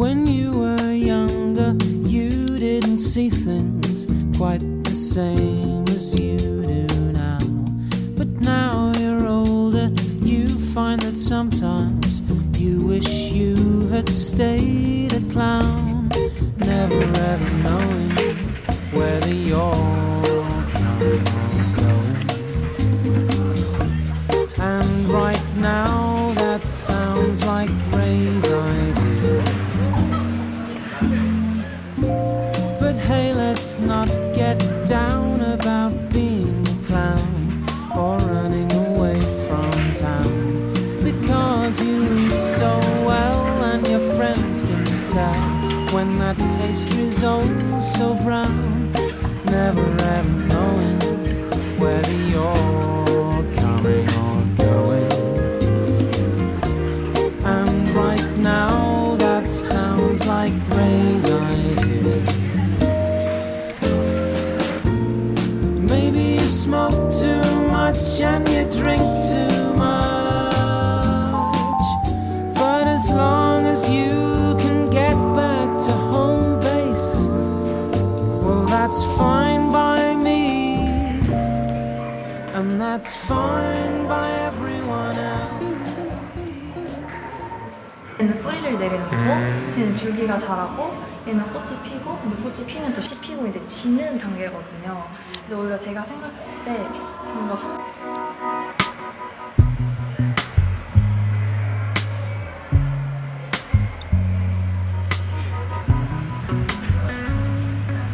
When you were younger, you didn't see things quite the same as you do now. But now you're older, you find that sometimes you wish you had stayed a clown, never ever knowing whether you're coming or going. And right now that sounds like Ray's idea. But hey, let's not get down about being a clown or running away from town, because you eat so well and your friends can tell when that pastry's oh so brown, never ever knowing whether you're coming or going. And right now that sounds like Ray's idea. Maybe you smoke too much and you drink too much, but as long as you can get back to home base, well, that's fine by me, and that's fine by everyone else. 얘는 뿌리를 내리는 거고, 얘는 줄기가 자라고, 얘는 꽃이 피고, 근데 꽃이 피면 또 씨 피고 이제 지는 단계거든요. 그래서 오히려 제가 생각할 때 뭔가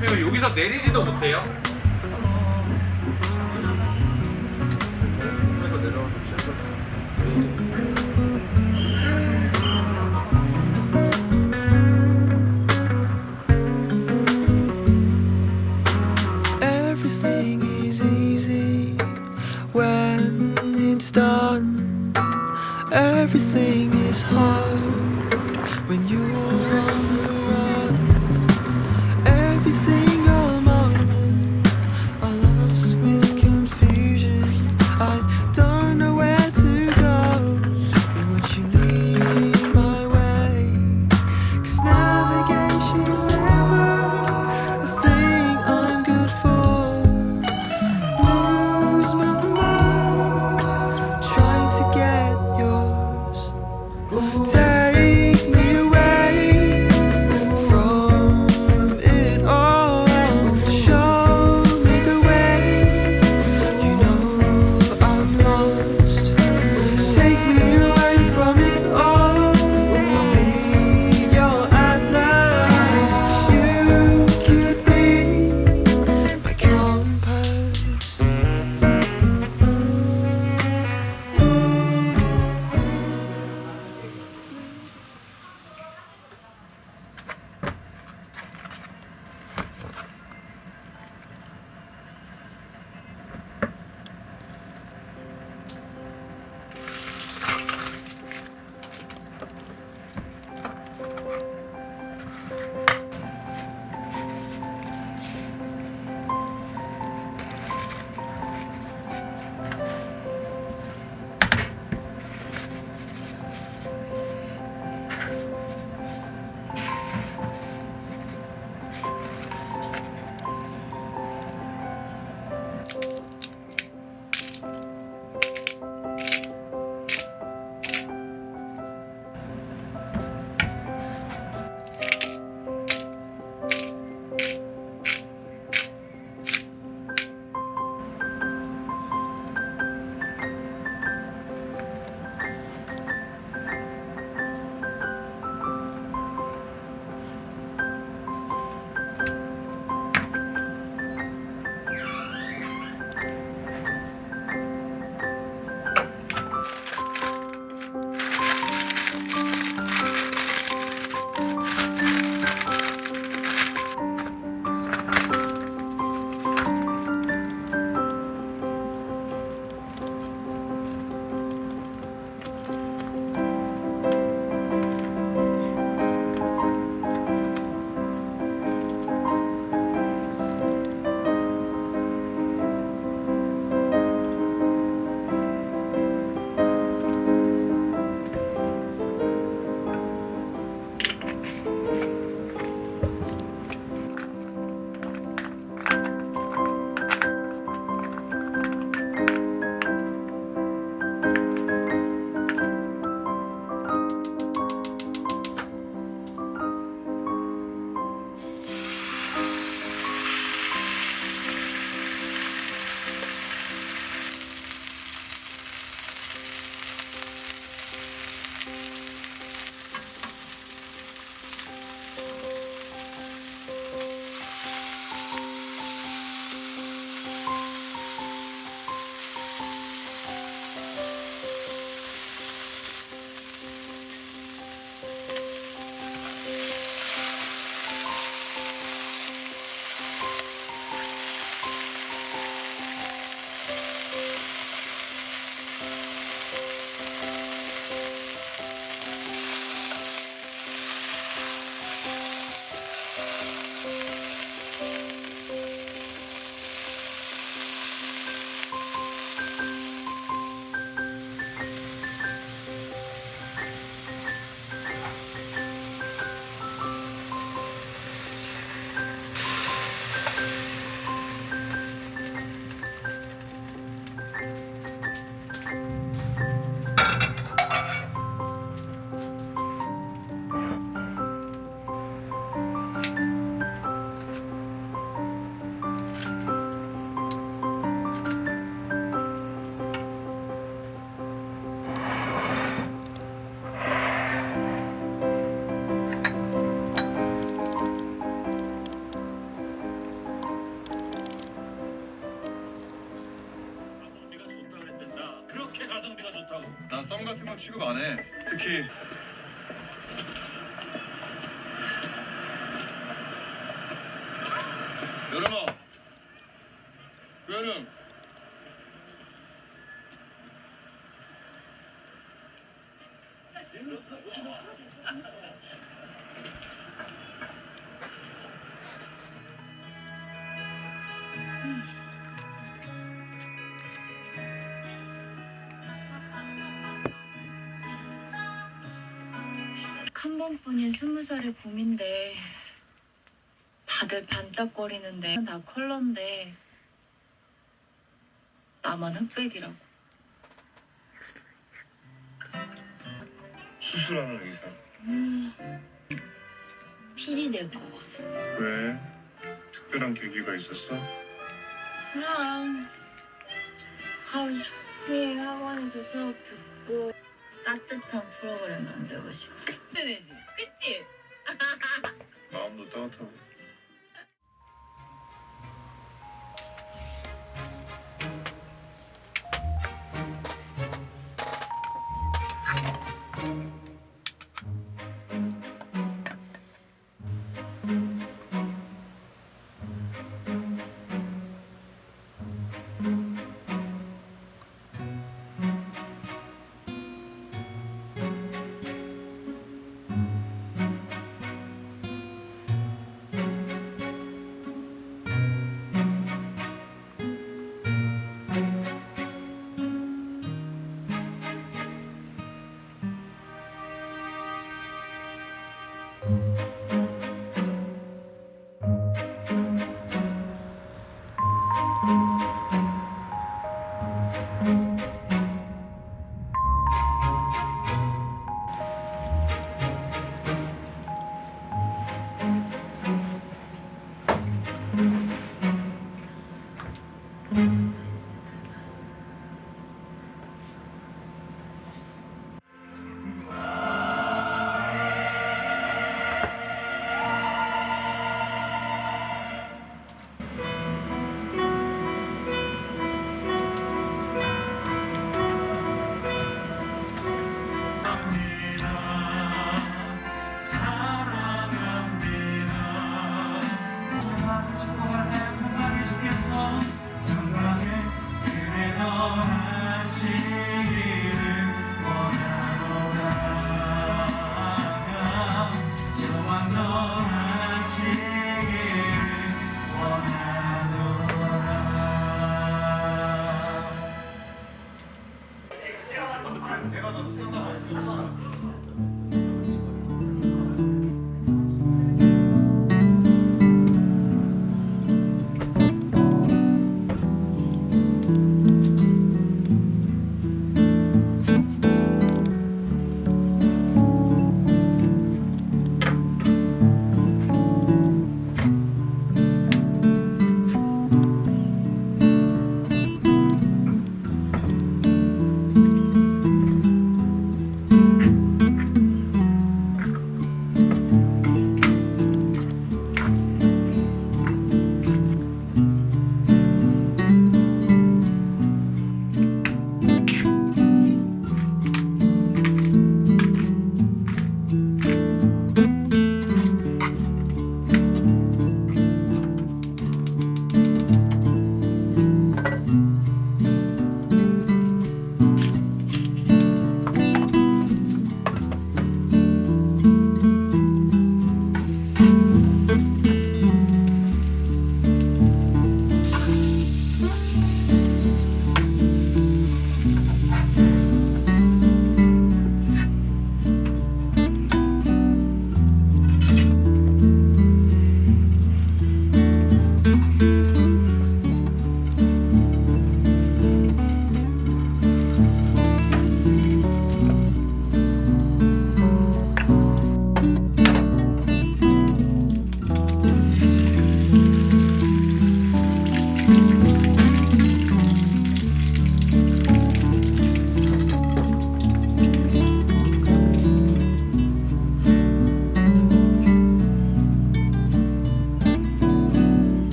그리고 여기서 내리지도 못해요? 여기서 내려와서 시작해. Everything is easy when it's done. Everything is hard when you're on the run. Every single moment I lost with confusion. I don't know where to go. Would you lead my way? 'Cause navigation is never a thing I'm good for. Lose my mind trying to get yours. 거 안 해. 특히 여름아. 여름. 한 번뿐인 20살의 봄인데 다들 반짝거리는데 다 컬러인데 나만 흑백이라고. 수술하는 의사. PD 될 거 같아. 왜? 특별한 계기가 있었어? 그냥 하루 종일 학원에서 수업 듣고 따뜻한 프로그램 만들고 싶어. 되지? 그치? 마음도 따뜻하고.